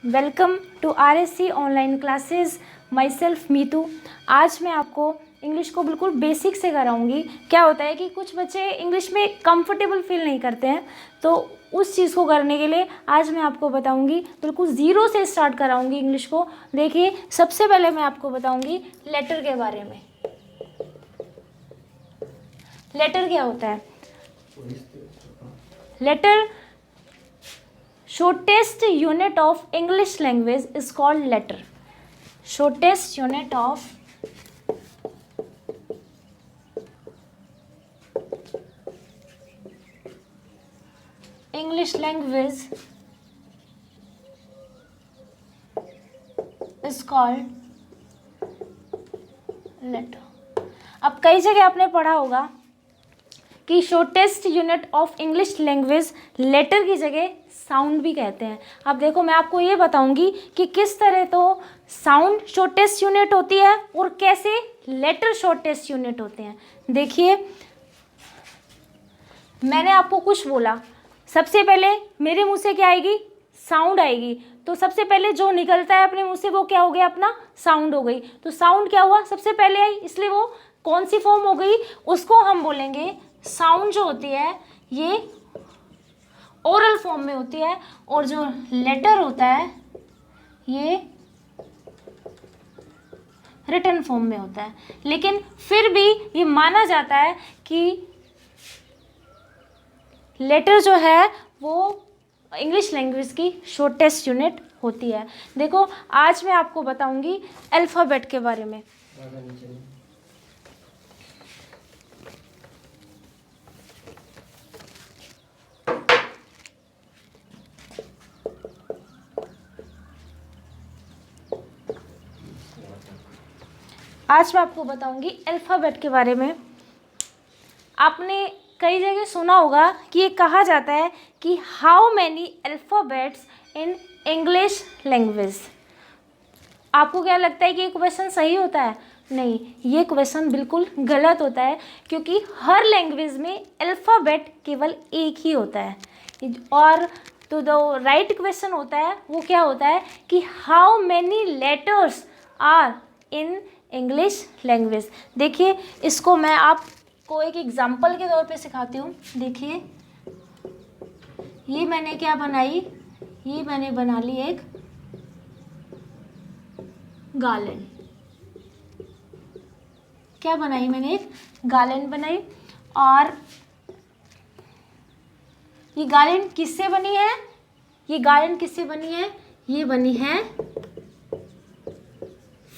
Welcome to RSC online classes. Myself Meetu. आज मैं आपको इंग्लिश को बिल्कुल बेसिक से कराऊंगी। क्या होता है कि कुछ बच्चे इंग्लिश में कंफर्टेबल फील नहीं करते हैं, तो उस चीज़ को करने के लिए आज मैं आपको बताऊंगी, बिल्कुल ज़ीरो से स्टार्ट कराऊंगी इंग्लिश को। देखिए, सबसे पहले मैं आपको बताऊंगी लेटर के बारे में। लेटर क्या होता है? Letter shortest unit of English language is called letter. Shortest unit of English language is called letter. अब कई जगह आपने पढ़ा होगा कि shortest unit of English language letter की जगह साउंड भी कहते हैं। अब देखो, मैं आपको ये बताऊंगी कि किस तरह तो साउंड शॉर्टेस्ट यूनिट होती है और कैसे लेटर शॉर्टेस्ट यूनिट होते हैं। देखिए, मैंने आपको कुछ बोला, सबसे पहले मेरे मुंह से क्या आएगी? साउंड आएगी। तो सबसे पहले जो निकलता है अपने मुंह से वो क्या हो गया? अपना साउंड हो गई। तो साउंड क्या हुआ? सबसे पहले आई, इसलिए वो कौन सी फॉर्म हो गई? उसको हम बोलेंगे साउंड। जो होती है ये ओरल फॉर्म में होती है, और जो लेटर होता है ये रिटन फॉर्म में होता है। लेकिन फिर भी ये माना जाता है कि लेटर जो है वो इंग्लिश लैंग्वेज की शॉर्टेस्ट यूनिट होती है। देखो, आज मैं आपको बताऊंगी अल्फ़ाबेट के बारे में। आज मैं आपको बताऊंगी अल्फ़ाबेट के बारे में। आपने कई जगह सुना होगा कि ये कहा जाता है कि how many alphabets in English language. आपको क्या लगता है कि ये क्वेश्चन सही होता है? नहीं, ये क्वेश्चन बिल्कुल गलत होता है, क्योंकि हर लैंग्वेज में अल्फ़ाबेट केवल एक ही होता है। और तो द राइट क्वेश्चन होता है वो क्या होता है कि how many letters are in English language. देखिए, इसको मैं आपको एक एग्जाम्पल के तौर पे सिखाती हूँ। देखिए, ये मैंने क्या बनाई? ये मैंने बना ली एक गार्लेंड। क्या बनाई मैंने? एक गार्लेंड बनाई। और ये गार्लेंड किससे बनी है? ये गार्लेंड किससे बनी है? ये बनी है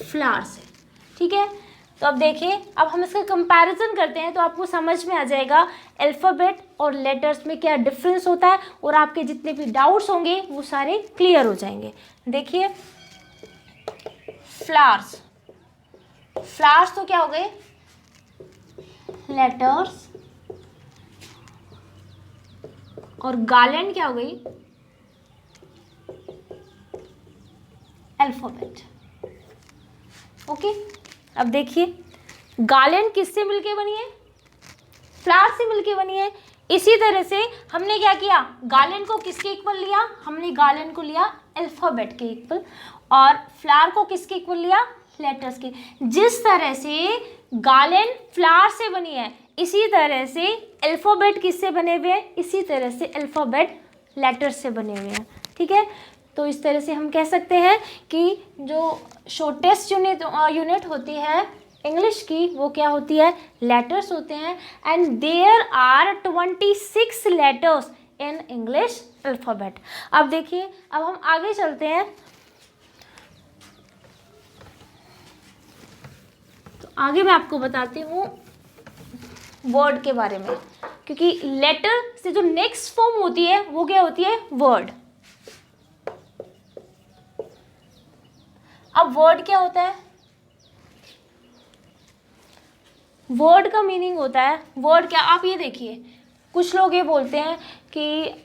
फ्लावर से। ठीक है, तो अब देखिए, अब हम इसका कंपैरिजन करते हैं तो आपको समझ में आ जाएगा अल्फ़ाबेट और लेटर्स में क्या डिफरेंस होता है, और आपके जितने भी डाउट्स होंगे वो सारे क्लियर हो जाएंगे। देखिए, फ्लावर्स। फ्लावर्स तो क्या हो गए? लेटर्स। और गार्लैंड क्या हो गई? अल्फ़ाबेट। ओके, अब देखिए, गार्लैंड किससे मिलके बनी है? फ्लावर से मिलके बनी है। इसी तरह से हमने क्या किया? गार्लैंड को किसके इक्वल लिया? हमने गार्लैंड को लिया अल्फ़ाबेट के इक्वल, और फ्लावर को किसके इक्वल लिया? लेटर्स के। जिस तरह से गार्लैंड फ्लावर से बनी है, इसी तरह से अल्फ़ाबेट किससे बने हुए हैं? इसी तरह से अल्फ़ाबेट लेटर्स से बने हुए हैं। ठीक है, तो इस तरह से हम कह सकते हैं कि जो शॉर्टेस्ट यूनिट होती है इंग्लिश की वो क्या होती है? लेटर्स होते हैं। And there are 26 letters in English alphabet. अब देखिए, अब हम आगे चलते हैं। तो आगे मैं आपको बताती हूँ वर्ड के बारे में, क्योंकि लेटर से जो नेक्स्ट फॉर्म होती है वो क्या होती है? वर्ड। अब वर्ड क्या होता है? वर्ड का मीनिंग होता है, वर्ड क्या? आप ये देखिए, कुछ लोग ये बोलते हैं कि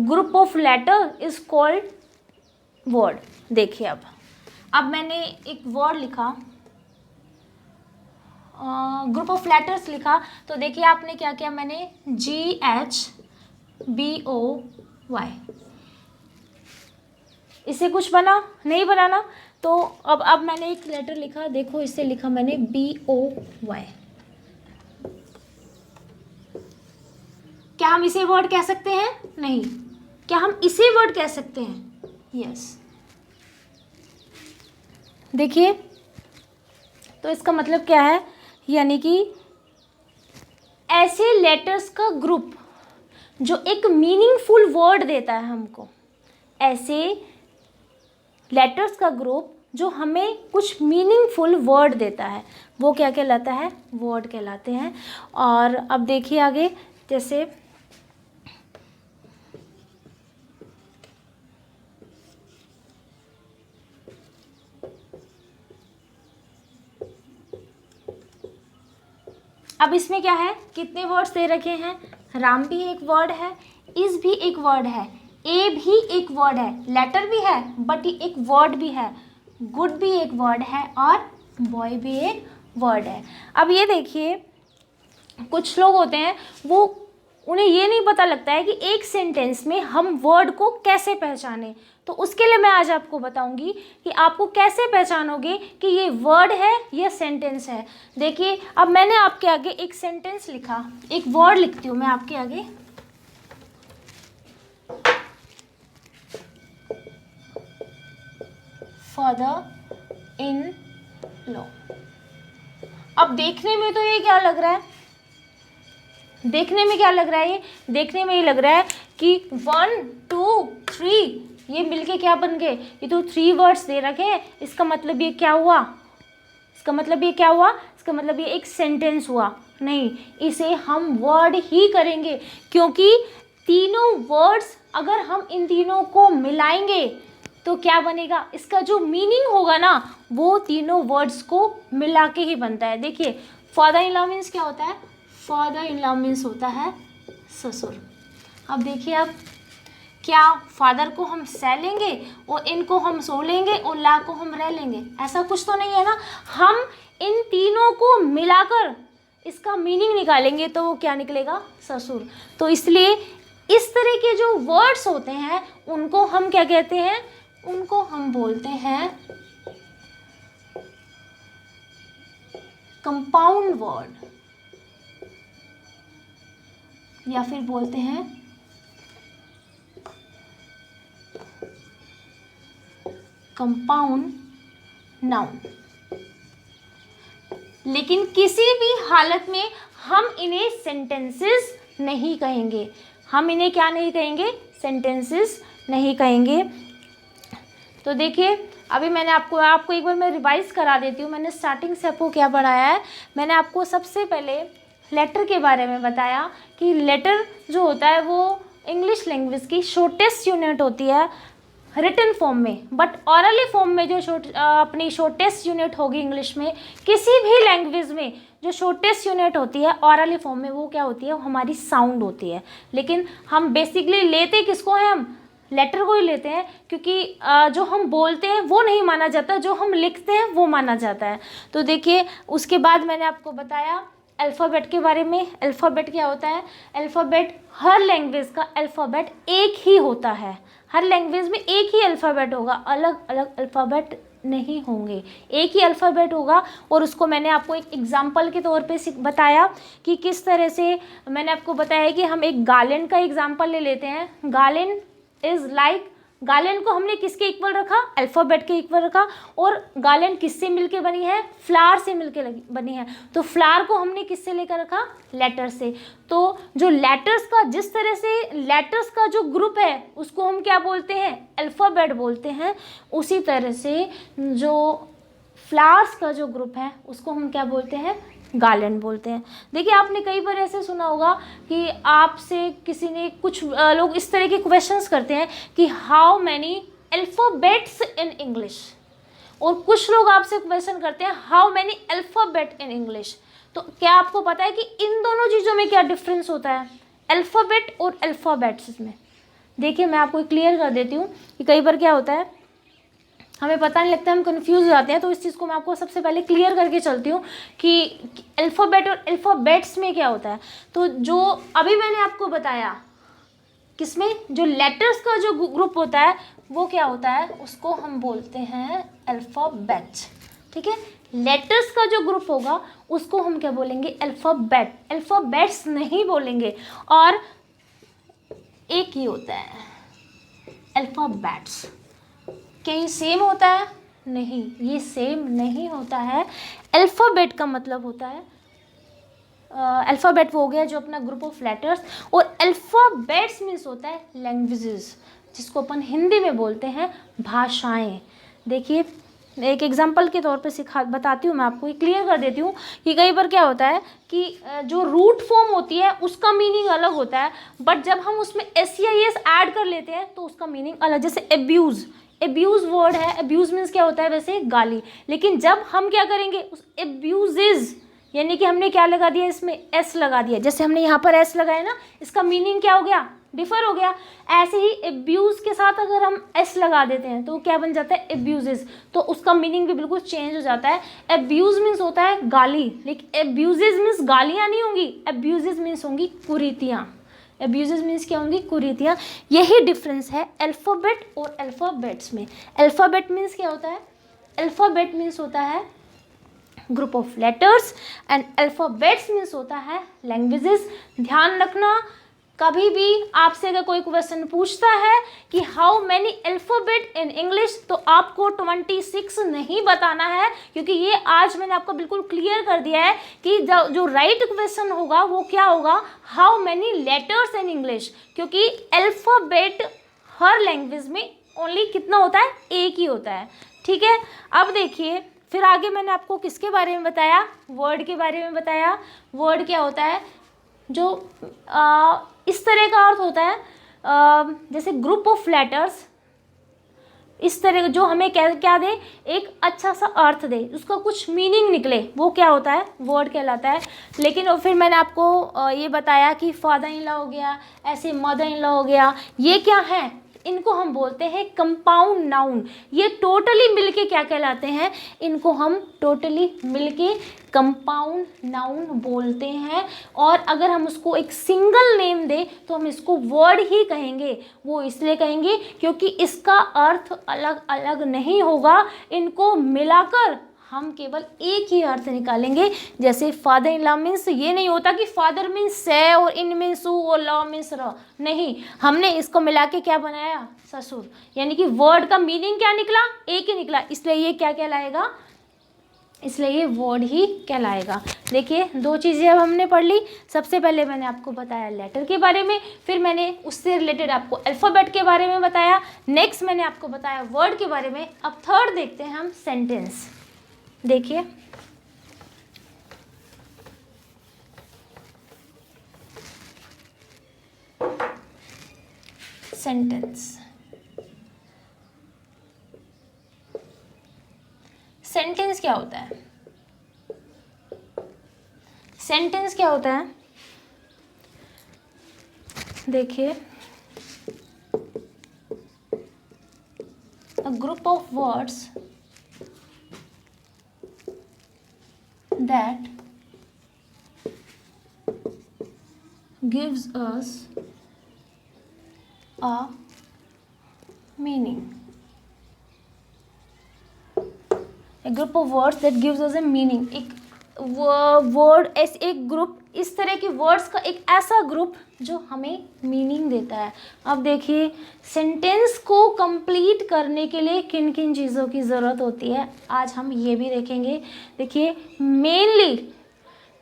group of letter is called word. देखिए, अब मैंने एक वर्ड लिखा, ग्रुप ऑफ लेटर्स लिखा, तो देखिए आपने क्या किया? मैंने GHBOY इससे कुछ बना नहीं बनाना। तो अब मैंने एक लेटर लिखा, देखो इससे लिखा मैंने BOY। क्या हम इसे वर्ड कह सकते हैं? नहीं। क्या हम इसे वर्ड कह सकते हैं? यस। देखिए, तो इसका मतलब क्या है, यानी कि ऐसे लेटर्स का ग्रुप जो एक मीनिंगफुल वर्ड देता है हमको, ऐसे लेटर्स का ग्रुप जो हमें कुछ मीनिंगफुल वर्ड देता है, वो क्या कहलाता है? वर्ड कहलाते हैं। और अब देखिए आगे, जैसे अब इसमें क्या है, कितने वर्ड्स दे रखे हैं? राम भी एक वर्ड है, इज भी एक वर्ड है, ए भी एक वर्ड है, लेटर भी है बट एक वर्ड भी है, गुड भी एक वर्ड है और बॉय भी एक वर्ड है। अब ये देखिए, कुछ लोग होते हैं वो, उन्हें ये नहीं पता लगता है कि एक सेंटेंस में हम वर्ड को कैसे पहचाने। तो उसके लिए मैं आज आपको बताऊंगी कि आपको कैसे पहचानोगे कि ये वर्ड है या सेंटेंस है। देखिए, अब मैंने आपके आगे एक सेंटेंस लिखा, एक वर्ड लिखती हूँ मैं आपके आगे। Father in law. अब देखने में तो ये क्या लग रहा है? देखने में क्या लग रहा है? ये देखने में ये लग रहा है कि 1 2 3 ये मिलके क्या बन गए? ये तो 3 वर्ड्स दे रखे हैं। इसका मतलब ये क्या हुआ? इसका मतलब ये क्या हुआ? इसका मतलब ये एक सेंटेंस हुआ। नहीं, इसे हम वर्ड ही करेंगे, क्योंकि तीनों वर्ड्स अगर हम इन तीनों को मिलाएंगे तो क्या बनेगा? इसका जो मीनिंग होगा ना, वो तीनों वर्ड्स को मिला के ही बनता है। देखिए, फादर इन लॉ मीन्स क्या होता है? फादर इन लॉ मीन्स होता है ससुर। अब देखिए, अब क्या फादर को हम सह लेंगे और इनको हम सो लेंगे और ला को हम रह लेंगे? ऐसा कुछ तो नहीं है ना। हम इन तीनों को मिलाकर इसका मीनिंग निकालेंगे तो वो क्या निकलेगा? ससुर। तो इसलिए इस तरह के जो वर्ड्स होते हैं उनको हम क्या कहते हैं? उनको हम बोलते हैं कंपाउंड वर्ड, या फिर बोलते हैं कंपाउंड नाउन। लेकिन किसी भी हालत में हम इन्हें सेंटेंसेस नहीं कहेंगे। हम इन्हें क्या नहीं कहेंगे? सेंटेंसेस नहीं कहेंगे। तो देखिए, अभी मैंने आपको एक बार मैं रिवाइज करा देती हूँ। मैंने स्टार्टिंग से आपको क्या पढ़ाया है? मैंने आपको सबसे पहले लेटर के बारे में बताया कि लेटर जो होता है वो इंग्लिश लैंग्वेज की शॉर्टेस्ट यूनिट होती है रिटन फॉर्म में, बट ऑरली फॉर्म में जो अपनी शॉर्टेस्ट यूनिट होगी इंग्लिश में, किसी भी लैंग्वेज में जो शॉर्टेस्ट यूनिट होती है ऑरली फॉर्म में, वो क्या होती है? वो हमारी साउंड होती है। लेकिन हम बेसिकली लेते किसको हैं? हम लेटर को ही लेते हैं, क्योंकि जो हम बोलते हैं वो नहीं माना जाता, जो हम लिखते हैं वो माना जाता है। तो देखिए, उसके बाद मैंने आपको बताया अल्फ़ाबेट के बारे में। अल्फ़ाबेट क्या होता है? अल्फ़ाबेट, हर लैंग्वेज का अल्फ़ाबेट एक ही होता है। हर लैंग्वेज में एक ही अल्फ़ाबेट होगा, अलग अलग अल्फ़ाबेट नहीं होंगे, एक ही अल्फ़ाबेट होगा। और उसको मैंने आपको एक एग्जाम्पल के तौर पे बताया कि किस तरह से। मैंने आपको बताया कि हम एक गार्लैंड का एग्जाम्पल ले लेते हैं। गार्लैंड इज़ लाइक, गार्लैंड को हमने किसके इक्वल रखा? अल्फ़ाबेट के इक्वल रखा। और गार्लैंड किससे मिलके बनी है? फ्लावर से मिलके बनी है। तो फ्लावर को हमने किससे लेकर रखा? लेटर से। तो जो लेटर्स का, जिस तरह से लेटर्स का जो ग्रुप है उसको हम क्या बोलते हैं? अल्फ़ाबेट बोलते हैं। उसी तरह से जो फ्लावर्स का जो ग्रुप है उसको हम क्या बोलते हैं? गार्लैंड बोलते हैं। देखिए, आपने कई बार ऐसे सुना होगा कि आपसे किसी ने, कुछ लोग इस तरह के क्वेश्चंस करते हैं कि how many alphabets in English, और कुछ लोग आपसे क्वेश्चन करते हैं how many alphabet in English. तो क्या आपको पता है कि इन दोनों चीज़ों में क्या डिफरेंस होता है? अल्फ़ाबेट और अल्फ़ाबेट्स में। देखिए, मैं आपको क्लियर कर देती हूँ कि कई बार क्या होता है, हमें पता नहीं लगता, हम कंफ्यूज हो जाते हैं। तो इस चीज़ को मैं आपको सबसे पहले क्लियर करके चलती हूँ कि अल्फ़ाबेट और अल्फ़ाबेट्स में क्या होता है। तो जो अभी मैंने आपको बताया, किसमें? जो लेटर्स का जो ग्रुप होता है वो क्या होता है, उसको हम बोलते हैं अल्फ़ाबेट। ठीक है, लेटर्स का जो ग्रुप होगा उसको हम क्या बोलेंगे, अल्फ़ाबेट, अल्फ़ाबेट्स नहीं बोलेंगे। और एक ही होता है अल्फ़ाबेट्स। क्या ये सेम होता है? नहीं, ये सेम नहीं होता है। अल्फ़ाबेट का मतलब होता है, अल्फ़ाबेट वो हो गया जो अपना ग्रुप ऑफ लेटर्स, और अल्फ़ाबेट्स मीन्स होता है लैंग्वेजेस, जिसको अपन हिंदी में बोलते हैं भाषाएं। देखिए एक एग्जांपल के तौर पे बताती हूँ मैं आपको, ये क्लियर कर देती हूँ कि कई बार क्या होता है कि जो रूट फॉर्म होती है उसका मीनिंग अलग होता है, बट जब हम उसमें एस या एस ऐड कर लेते हैं तो उसका मीनिंग अलग। जैसे एब्यूज़, एब्यूज़ वर्ड है, एब्यूज़ मीन्स क्या होता है वैसे, गाली, लेकिन जब हम क्या करेंगे उस एब्यूजेज, यानी कि हमने क्या लगा दिया, इसमें एस लगा दिया, जैसे हमने यहाँ पर एस लगाया ना, इसका मीनिंग क्या हो गया, डिफर हो गया। ऐसे ही एब्यूज़ के साथ अगर हम एस लगा देते हैं तो क्या बन जाता है, एब्यूजेस, तो उसका मीनिंग भी बिल्कुल चेंज हो जाता है। एब्यूज़ मीन्स होता है गाली, लेकिन एब्यूजेस मीन्स गालियाँ नहीं होंगी, एब्यूजेस मीन्स होंगी कुरीतियाँ। एब्यूजेस मीन्स क्या होंगी, कुरीतियाँ। यही डिफरेंस है अल्फ़ाबेट और अल्फ़ाबेट्स में। अल्फ़ाबेट मीन्स क्या होता है, अल्फ़ाबेट मीन्स होता है group of letters, and alphabets means होता है लैंग्वेजेस। ध्यान रखना, कभी भी आपसे अगर कोई क्वेश्चन पूछता है कि how many alphabet in English, तो आपको 26 नहीं बताना है, क्योंकि ये आज मैंने आपको बिल्कुल क्लियर कर दिया है कि जो राइट क्वेश्चन होगा वो क्या होगा, how many letters in English, क्योंकि अल्फ़ाबेट हर लैंग्वेज में ओनली कितना होता है, एक ही होता है। ठीक है, अब देखिए फिर आगे मैंने आपको किसके बारे में बताया, वर्ड के बारे में बताया। वर्ड क्या होता है, जो इस तरह का अर्थ होता है, जैसे ग्रुप ऑफ लेटर्स, इस तरह जो हमें क्या दे, एक अच्छा सा अर्थ दे, उसका कुछ मीनिंग निकले, वो क्या होता है, वर्ड कहलाता है। लेकिन फिर मैंने आपको ये बताया कि फादर इन लॉ हो गया, ऐसे मदर इन लॉ हो गया, ये क्या है, इनको हम बोलते हैं कंपाउंड नाउन। ये टोटली मिलके क्या कहलाते हैं, इनको हम टोटली मिलके कंपाउंड नाउन बोलते हैं। और अगर हम उसको एक सिंगल नेम दें तो हम इसको वर्ड ही कहेंगे। वो इसलिए कहेंगे क्योंकि इसका अर्थ अलग अलग नहीं होगा, इनको मिलाकर हम केवल एक ही अर्थ निकालेंगे। जैसे फादर इन लॉ मीन्स, ये नहीं होता कि फादर मीन्स से और इन मीन्स सु और लॉ मीन्स र, नहीं, हमने इसको मिला के क्या बनाया, ससुर, यानी कि वर्ड का मीनिंग क्या निकला, एक ही निकला, इसलिए ये क्या कहलाएगा, इसलिए ये वर्ड ही कहलाएगा। देखिए दो चीज़ें अब हमने पढ़ ली। सबसे पहले मैंने आपको बताया लेटर के बारे में, फिर मैंने उससे रिलेटेड आपको अल्फ़ाबेट के बारे में बताया, नेक्स्ट मैंने आपको बताया वर्ड के बारे में। अब थर्ड देखते हैं हम, सेंटेंस। देखिए सेंटेंस, सेंटेंस क्या होता है, सेंटेंस क्या होता है, देखिए a group of words that gives us a meaning. A group of words that gives us a meaning. एक वर्ड, एक ग्रुप, इस तरह के वर्ड्स का एक ऐसा ग्रुप जो हमें मीनिंग देता है। अब देखिए सेंटेंस को कंप्लीट करने के लिए किन किन चीज़ों की ज़रूरत होती है, आज हम ये भी देखेंगे। देखिए मेनली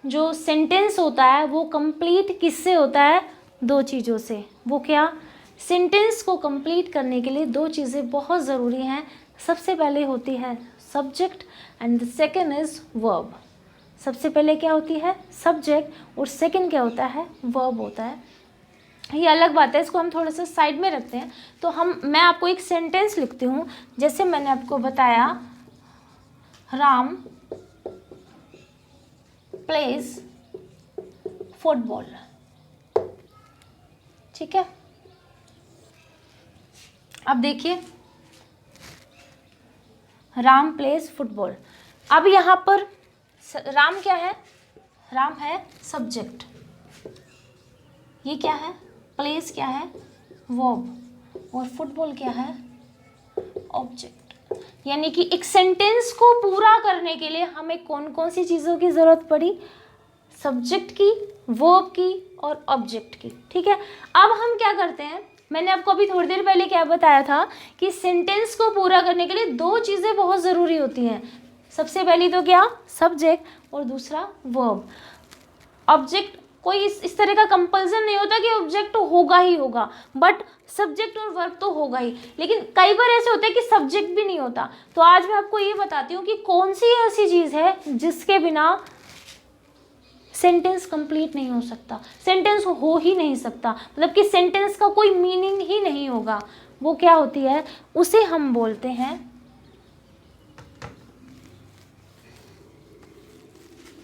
जो सेंटेंस होता है वो कंप्लीट किससे होता है, दो चीज़ों से। वो क्या, सेंटेंस को कंप्लीट करने के लिए दो चीज़ें बहुत ज़रूरी हैं। सबसे पहले होती है subject and the second is verb. सबसे पहले क्या होती है, सब्जेक्ट, और सेकेंड क्या होता है, वर्ब होता है। ये अलग बात है, इसको हम थोड़ा सा साइड में रखते हैं। तो मैं आपको एक सेंटेंस लिखती हूँ, जैसे मैंने आपको बताया राम प्लेज फुटबॉल, ठीक है। अब देखिए राम प्लेज फुटबॉल। अब यहाँ पर राम क्या है, राम है सब्जेक्ट, ये क्या है, प्लेस क्या है, वर्ब, और फुटबॉल क्या है, ऑब्जेक्ट। यानी कि एक सेंटेंस को पूरा करने के लिए हमें कौन कौन सी चीज़ों की ज़रूरत पड़ी? सब्जेक्ट की, वर्ब की और ऑब्जेक्ट की। ठीक है, अब हम क्या करते हैं, मैंने आपको अभी थोड़ी देर पहले क्या बताया था कि सेंटेंस को पूरा करने के लिए दो चीज़ें बहुत ज़रूरी होती हैं। सबसे पहली तो क्या? सब्जेक्ट, और दूसरा वर्ब। ऑब्जेक्ट कोई इस तरह का कंपल्सन नहीं होता कि ऑब्जेक्ट तो होगा ही होगा, बट सब्जेक्ट और वर्ब तो होगा ही। लेकिन कई बार ऐसे होता है कि सब्जेक्ट भी नहीं होता। तो आज मैं आपको ये बताती हूँ कि कौन सी ऐसी चीज़ है जिसके बिना सेंटेंस कंप्लीट नहीं हो सकता, सेंटेंस हो ही नहीं सकता, मतलब कि सेंटेंस का कोई मीनिंग ही नहीं होगा। वो क्या होती है? उसे हम बोलते हैं,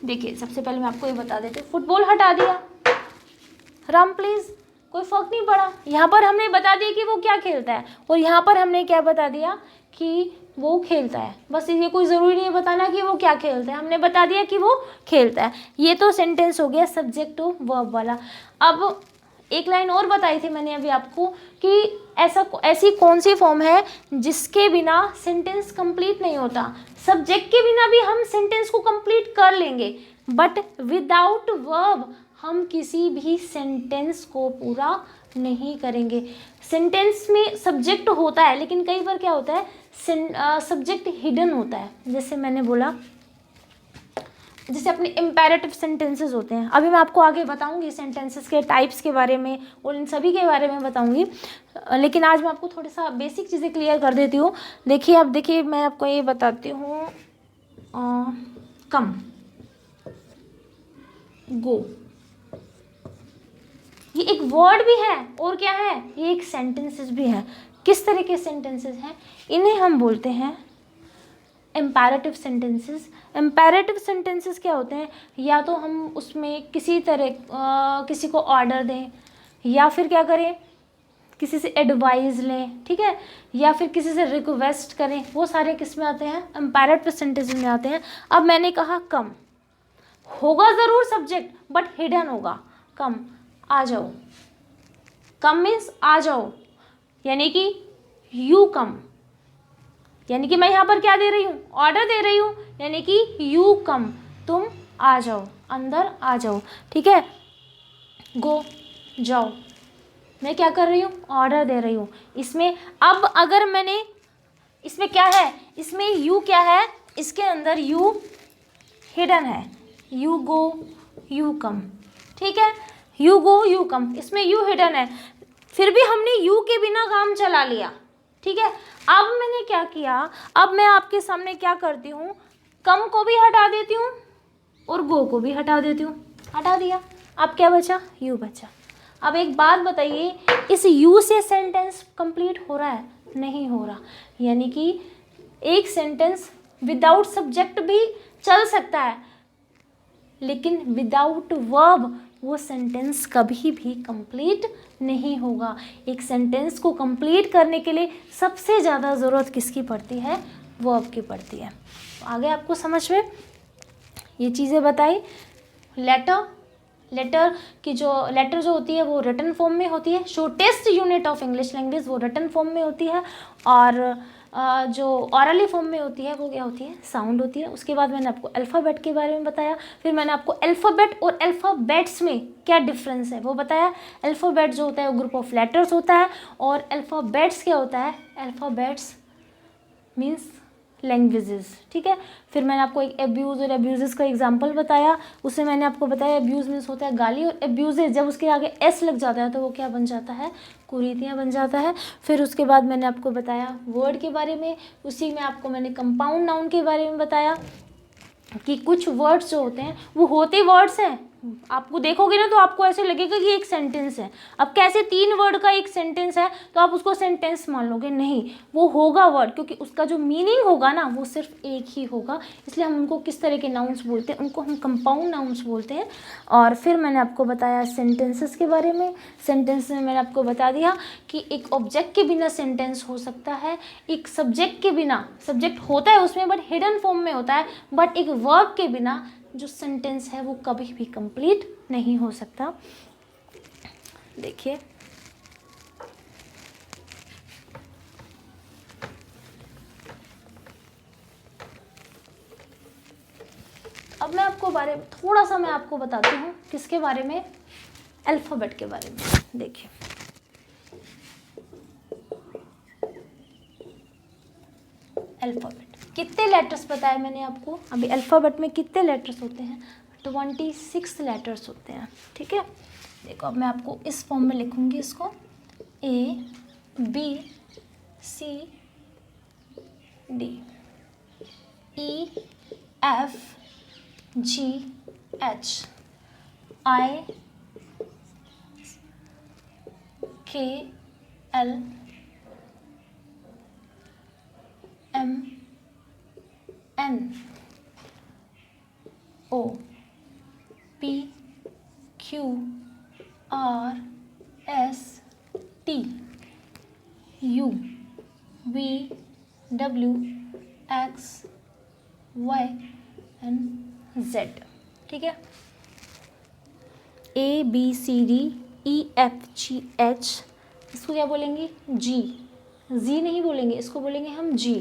देखिए सबसे पहले मैं आपको ये बता देती हूँ। फुटबॉल हटा दिया, राम प्लीज, कोई फर्क नहीं पड़ा। यहाँ पर हमने बता दिया कि वो क्या खेलता है, और यहाँ पर हमने क्या बता दिया कि वो खेलता है। बस ये कोई ज़रूरी नहीं है बताना कि वो क्या खेलता है, हमने बता दिया कि वो खेलता है। ये तो सेंटेंस हो गया सब्जेक्ट टू वर्ब वाला। अब एक लाइन और बताई थी मैंने अभी आपको कि ऐसी कौन सी फॉर्म है जिसके बिना सेंटेंस कंप्लीट नहीं होता। सब्जेक्ट के बिना भी हम सेंटेंस को कंप्लीट कर लेंगे, बट विदाउट वर्ब हम किसी भी सेंटेंस को पूरा नहीं करेंगे। सेंटेंस में सब्जेक्ट होता है, लेकिन कई बार क्या होता है, सब्जेक्ट हिडन होता है। जैसे मैंने बोला, जैसे अपने इम्पेरेटिव सेंटेंसेस होते हैं। अभी मैं आपको आगे बताऊंगी सेंटेंसेस के टाइप्स के बारे में और इन सभी के बारे में बताऊंगी, लेकिन आज मैं आपको थोड़ा सा बेसिक चीज़ें क्लियर कर देती हूँ। देखिए, अब देखिए मैं आपको ये बताती हूँ, कम, गो, ये एक वर्ड भी है और क्या है, ये एक सेंटेंसेस भी है। किस तरह के सेंटेंसेस हैं? इन्हें हम बोलते हैं इम्पेरेटिव सेंटेंसेस। इम्पेरेटिव सेंटेंसेस क्या होते हैं? या तो हम उसमें किसी तरह किसी को ऑर्डर दें, या फिर क्या करें, किसी से एडवाइस लें, ठीक है, या फिर किसी से रिक्वेस्ट करें। वो सारे किस में आते हैं? इम्पेरेटिव सेंटेंसेस में आते हैं। अब मैंने कहा कम, होगा ज़रूर सब्जेक्ट बट हिडन होगा। कम, आ जाओ। कम मीन्स आ जाओ, यानी कि यू कम, यानी कि मैं यहाँ पर क्या दे रही हूँ? ऑर्डर दे रही हूँ, यानी कि यू कम, तुम आ जाओ, अंदर आ जाओ। ठीक है, गो, जाओ, मैं क्या कर रही हूँ? ऑर्डर दे रही हूँ। इसमें अब अगर मैंने, इसमें क्या है, इसमें यू क्या है, इसके अंदर यू हिडन है। यू गो, यू कम, ठीक है, यू गो, यू कम, इसमें यू हिडन है। फिर भी हमने यू के बिना काम चला लिया। ठीक है, अब मैंने क्या किया, अब मैं आपके सामने क्या करती हूँ, कम को भी हटा देती हूँ और गो को भी हटा देती हूँ। हटा दिया, अब क्या बचा? यू बचा। अब एक बात बताइए, इस यू से सेंटेंस कंप्लीट हो रहा है? नहीं हो रहा। यानी कि एक सेंटेंस विदाउट सब्जेक्ट भी चल सकता है, लेकिन विदाउट वर्ब वो सेंटेंस कभी भी कंप्लीट नहीं होगा। एक सेंटेंस को कंप्लीट करने के लिए सबसे ज़्यादा ज़रूरत किसकी पड़ती है? वर्ब की पड़ती है। आगे आपको समझ में ये चीज़ें बताई। लेटर की जो लेटर जो होती है वो रिटन फॉर्म में होती है। Shortest unit of English language वो रिटन फॉर्म में होती है, और जो ऑरली फॉर्म में होती है वो क्या होती है? साउंड होती है। उसके बाद मैंने आपको अल्फ़ाबेट के बारे में बताया। फिर मैंने आपको अल्फ़ाबेट और अल्फ़ाबेट्स में क्या डिफरेंस है वो बताया। अल्फ़ाबेट जो होता है वो ग्रुप ऑफ लेटर्स होता है, और अल्फ़ाबेट्स क्या होता है? Alphabets means languages. ठीक है, फिर मैंने आपको एक एब्यूज़ और एब्यूजेस का एग्जांपल बताया। उसमें मैंने आपको बताया एब्यूज़ मीन्स होता है गाली, और एब्यूजेस जब उसके आगे एस लग जाता है तो वो क्या बन जाता है? कुरीतियाँ बन जाता है। फिर उसके बाद मैंने आपको बताया वर्ड के बारे में। उसी में आपको मैंने कंपाउंड नाउन के बारे में बताया कि कुछ वर्ड्स जो होते हैं वो होते वर्ड्स हैं, आपको देखोगे ना तो आपको ऐसे लगेगा कि एक सेंटेंस है। अब कैसे 3 वर्ड का एक सेंटेंस है तो आप उसको सेंटेंस मान लोगे? नहीं, वो होगा वर्ड, क्योंकि उसका जो मीनिंग होगा ना वो सिर्फ एक ही होगा। इसलिए हम उनको किस तरह के नाउन्स बोलते हैं? उनको हम कंपाउंड नाउन्स बोलते हैं। और फिर मैंने आपको बताया सेंटेंसेस के बारे में। सेंटेंस में मैंने आपको बता दिया कि एक ऑब्जेक्ट के बिना सेंटेंस हो सकता है, एक सब्जेक्ट के बिना, सब्जेक्ट होता है उसमें बट हिडन फॉर्म में होता है, बट एक वर्ब के बिना जो सेंटेंस है वो कभी भी कंप्लीट नहीं हो सकता। देखिए, अब मैं आपको थोड़ा सा मैं आपको बताती हूँ किसके बारे में, अल्फ़ाबेट के बारे में। देखिए अल्फ़ाबेट, कितने लेटर्स बताए मैंने आपको अभी, अल्फ़ाबेट में कितने लेटर्स होते हैं, 26 लेटर्स होते हैं, ठीक है। देखो अब मैं आपको इस फॉर्म में लिखूंगी इसको, ABCD, UPQRSTUVWXYZ, ठीक है। ABCDEFGH, इसको क्या बोलेंगे, जी नहीं बोलेंगे, इसको बोलेंगे हम जी,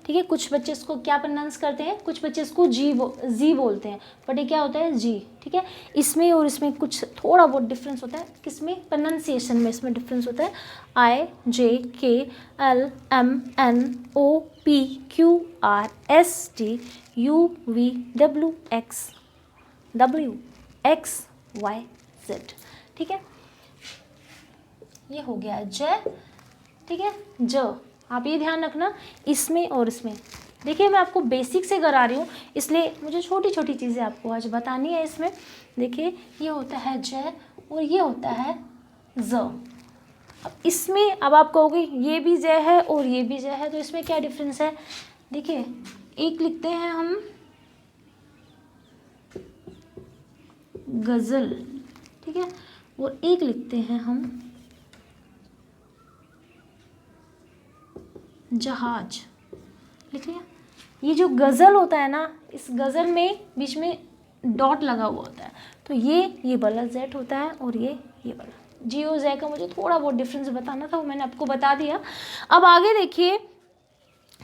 ठीक है। कुछ बच्चे इसको क्या प्रोनाउंस करते हैं, कुछ बच्चे इसको जी बोलते हैं, बट ये क्या होता है, जी, ठीक है। इसमें और इसमें कुछ थोड़ा बहुत डिफरेंस होता है, किसमें, प्रोनाउंसिएशन में इसमें डिफरेंस होता है। IJKLMNOPQRSTUVWXYZ, ठीक है। ये हो गया जय, ठीक है, ज। आप ये ध्यान रखना इसमें और इसमें। देखिए मैं आपको बेसिक से करा रही हूँ, इसलिए मुझे छोटी छोटी चीज़ें आपको आज बतानी है इसमें। देखिए ये होता है जय और ये होता है ज। अब इसमें अब आप कहोगे ये भी जय है और ये भी जय है, तो इसमें क्या डिफरेंस है। देखिए एक लिखते हैं हम गज़ल, ठीक है, और एक लिखते हैं हम जहाज, लिख लिया। ये जो गज़ल होता है ना, इस गज़ल में बीच में डॉट लगा हुआ होता है, तो ये वाला जेड होता है और ये वाला जी और जे का मुझे थोड़ा बहुत डिफरेंस बताना था, वो मैंने आपको बता दिया। अब आगे देखिए,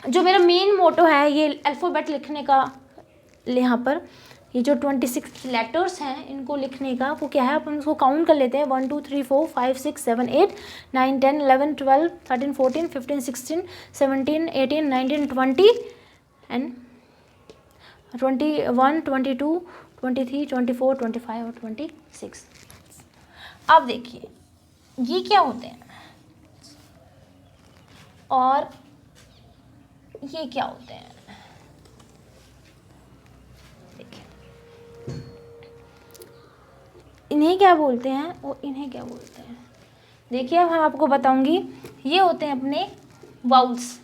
जो मेरा मेन मोटो है ये अल्फ़ाबेट लिखने का, यहाँ पर ये जो 26 लेटर्स हैं इनको लिखने का, वो क्या है, अपन उसको काउंट कर लेते हैं। 1 2 3 4 5 6 7 8 9 10 11 12 13 14 15 16 17 18 19 20 एंड 21 22 23 24 25 और 26। अब देखिए ये क्या होते हैं और ये क्या होते हैं। इन्हें क्या बोलते हैं और इन्हें क्या बोलते हैं। देखिए अब हम आपको बताऊंगी, ये होते हैं अपने वाउल्स,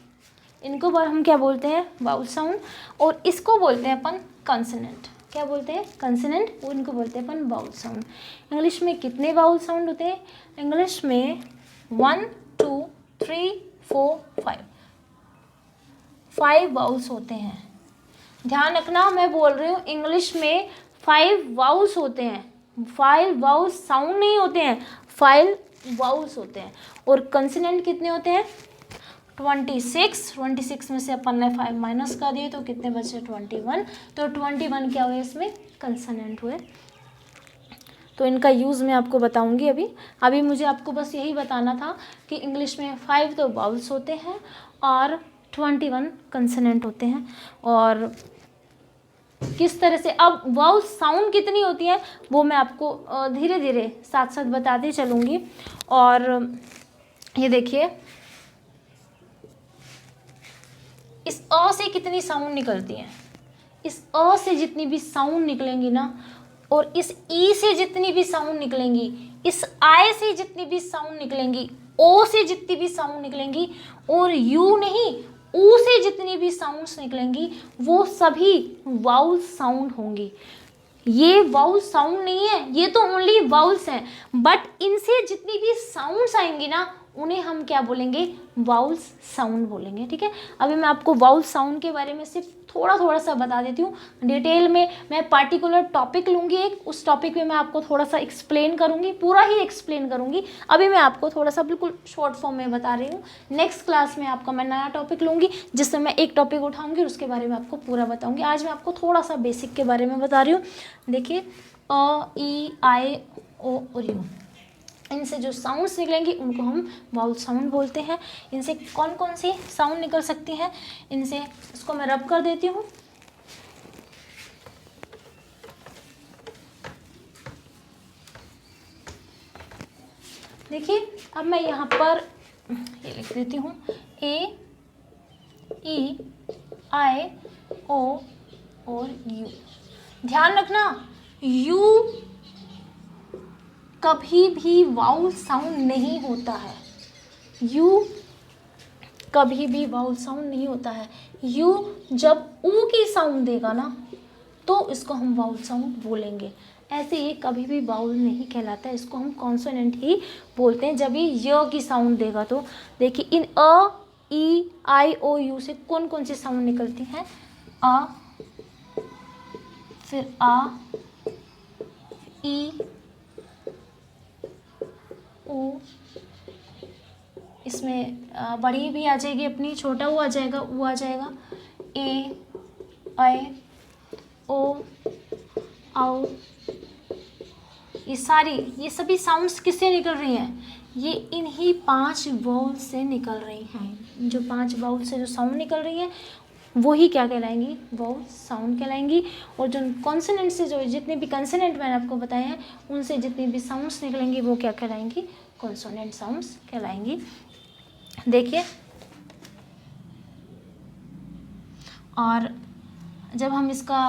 इनको हम क्या बोलते हैं, वाउल साउंड, और इसको बोलते हैं अपन कंसोनेंट। क्या बोलते हैं, कंसोनेंट, और इनको बोलते हैं अपन वाउल साउंड। इंग्लिश में कितने वाउल साउंड होते हैं, इंग्लिश में 1 2 3 4 5 वाउल्स होते हैं। ध्यान रखना मैं बोल रही हूँ इंग्लिश में 5 वाउल्स होते हैं, 5 वाउल्स साउंड नहीं होते हैं, 5 वाउल्स होते हैं। और कंसोनेंट कितने होते हैं, 26 में से अपन ने 5 माइनस कर दिए तो कितने बचे, 21। तो 21 क्या हुए, इसमें कंसोनेंट हुए। तो इनका यूज़ मैं आपको बताऊंगी अभी मुझे आपको बस यही बताना था कि इंग्लिश में 5 तो वाउल्स होते हैं और 21 कंसोनेंट होते हैं। और किस तरह से अब वाउल साउंड कितनी होती है वो मैं आपको धीरे धीरे साथ साथ बताती चलूँगी। और ये देखिए इस अ से कितनी साउंड निकलती हैं, इस अ से जितनी भी साउंड निकलेंगी ना, और इस ई से जितनी भी साउंड निकलेंगी, इस आई से जितनी भी साउंड निकलेंगी, ओ से जितनी भी साउंड निकलेंगी, और यू नहीं ऊ से जितनी भी साउंड्स निकलेंगी वो सभी वाउल साउंड होंगी। ये वाउल साउंड नहीं है, ये तो ओनली वाउल्स हैं, बट इनसे जितनी भी साउंड्स आएंगी ना उन्हें हम क्या बोलेंगे, वाउल्स साउंड बोलेंगे। ठीक है, अभी मैं आपको वाउल साउंड के बारे में सिर्फ थोड़ा सा बता देती हूँ। डिटेल में मैं पार्टिकुलर टॉपिक लूँगी एक, उस टॉपिक में मैं आपको थोड़ा सा एक्सप्लेन करूँगी, पूरा ही एक्सप्लेन करूँगी। अभी मैं आपको थोड़ा सा बिल्कुल शॉर्ट फॉर्म में बता रही हूँ। नेक्स्ट क्लास में आपका मैं नया टॉपिक लूँगी, जिसमें मैं एक टॉपिक उठाऊँगी और उसके बारे में आपको पूरा बताऊँगी। आज मैं आपको थोड़ा सा बेसिक के बारे में बता रही हूँ। देखिए, अ, ई, आई, ओ और यू, इनसे जो साउंड्स निकलेंगी उनको हम वाउल साउंड बोलते हैं। इनसे कौन कौन सी साउंड निकल सकती हैं, इनसे, इसको मैं रब कर देती हूँ। देखिए, अब मैं यहाँ पर ये लिख देती हूँ, ए, ई, आई, ओ और यू। ध्यान रखना, यू कभी भी वाउल साउंड नहीं होता है। यू कभी भी वाउल साउंड नहीं होता है। यू जब ऊ की साउंड देगा ना, तो इसको हम वाउल साउंड बोलेंगे। ऐसे ये कभी भी वाउल नहीं कहलाता है, इसको हम कॉन्सोनेंट ही बोलते हैं जब ये य की साउंड देगा। तो देखिए, इन अ, ई, आई, ओ, यू से कौन कौन सी साउंड निकलती हैं, आ, फिर आ, ई, ऊ, इसमें बड़ी भी आ जाएगी अपनी, छोटा ऊ आ जाएगा, ऊ आ जाएगा, ए, आई, ओ, आओ। ये सभी साउंड्स किससे निकल रही हैं, ये इन्हीं 5 वाउल से निकल रही हैं। जो 5 वाउल से जो साउंड निकल रही हैं वही क्या कहलाएंगी, वाउल साउंड कहलाएंगी। और जो कॉन्सोनेंट से, जो जितने भी कंसोनेंट मैंने आपको बताए हैं, उनसे जितनी भी साउंड्स निकलेंगी वो क्या कहलाएंगी, कॉन्सोनेंट साउंड्स कहलाएंगी। देखिए, और जब हम इसका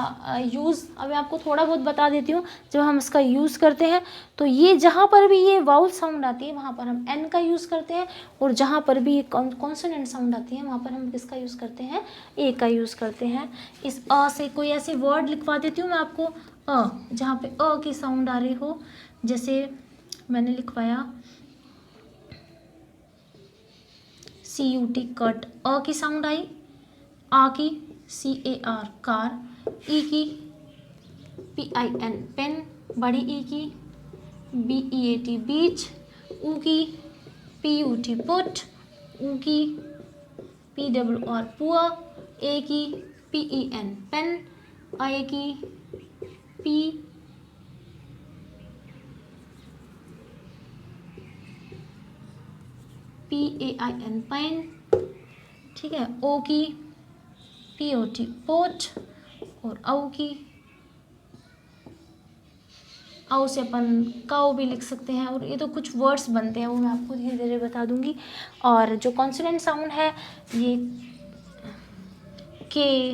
यूज़, अभी आपको थोड़ा बहुत बता देती हूँ, जब हम इसका यूज़ करते हैं तो ये जहाँ पर भी ये वाउल साउंड आती है वहाँ पर हम एन का यूज़ करते हैं, और जहाँ पर भी ये कॉन्सोनेंट साउंड आती है वहाँ पर हम किसका यूज़ करते हैं, ए का यूज़ करते हैं। इस अ से कोई ऐसे वर्ड लिखवा देती हूँ मैं आपको, अ, जहाँ पे अ की साउंड आ रही हो, जैसे मैंने लिखवाया CUT कट, अ की साउंड आई, आ की CAR कार, ई की PIN पेन, बड़ी ई की BEAT बीच, ऊ की PUT पुट, ऊ की PWR पुआ, ए की PEN पेन, आई की PAIN पैन, ठीक है, ओ की POT पोट, और औ की, औ से अपन काऊ भी लिख सकते हैं। और ये तो कुछ वर्ड्स बनते हैं, वो मैं आपको धीरे धीरे बता दूंगी। और जो कॉन्सोनेंट साउंड है, ये के,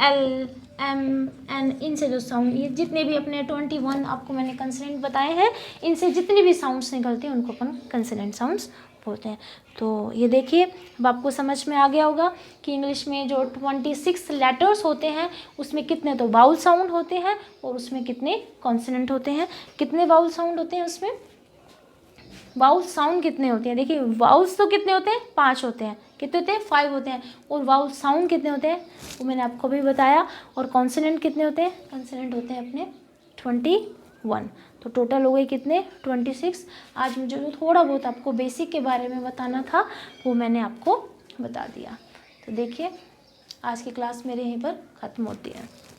एल, एम, एन, इनसे जो साउंड, ये जितने भी अपने 21 आपको मैंने कंसोनेंट बताए हैं, इनसे जितनी भी साउंड्स निकलती हैं उनको अपन कंसोनेंट साउंड्स बोलते हैं। तो ये देखिए, अब आपको समझ में आ गया होगा कि इंग्लिश में जो 26 लेटर्स होते हैं उसमें कितने तो वाउल साउंड होते हैं और उसमें कितने कॉन्सोनेंट होते हैं। कितने वाउल साउंड होते हैं उसमें, वाउल साउंड कितने होते हैं, देखिए वाउल्स तो कितने होते हैं, 5 होते हैं, कितने होते हैं, 5 होते हैं। और वाउल साउंड कितने होते हैं वो मैंने आपको भी बताया। और कॉन्सोनेंट कितने होते हैं, कॉन्सोनेंट होते हैं अपने 21। तो टोटल हो गए कितने, 26। आज मुझे जो थोड़ा बहुत आपको बेसिक के बारे में बताना था वो मैंने आपको बता दिया। तो देखिए, आज की क्लास मेरे यहीं पर ख़त्म होती है।